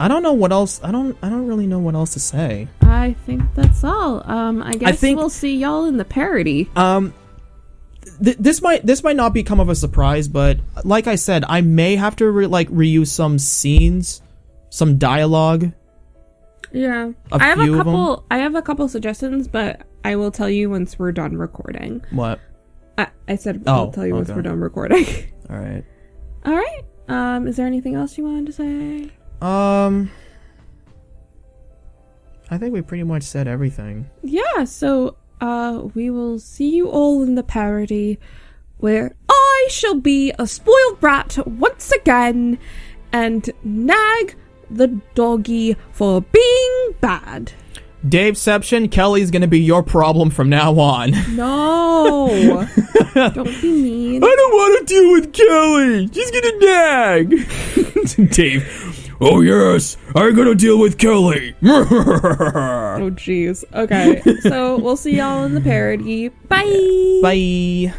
don't know what else. I don't really know what else to say. I think that's all. I guess we'll see y'all in the parody. this might not become of a surprise, but like I said, I may have to reuse some scenes, some dialogue. Yeah. I have a couple suggestions, but I will tell you once we're done recording. What? I said I'll tell you once we're done recording. All right. All right. Is there anything else you wanted to say? I think we pretty much said everything. Yeah, so we will see you all in the parody, where I shall be a spoiled brat once again and nag the doggy for being bad. Daveception, Kelly's gonna be your problem from now on. No. Don't be mean. I don't want to deal with Kelly. She's gonna nag. Dave. Oh yes, I'm gonna deal with Kelly. Oh jeez. Okay, so we'll see y'all in the parody. Bye. Bye.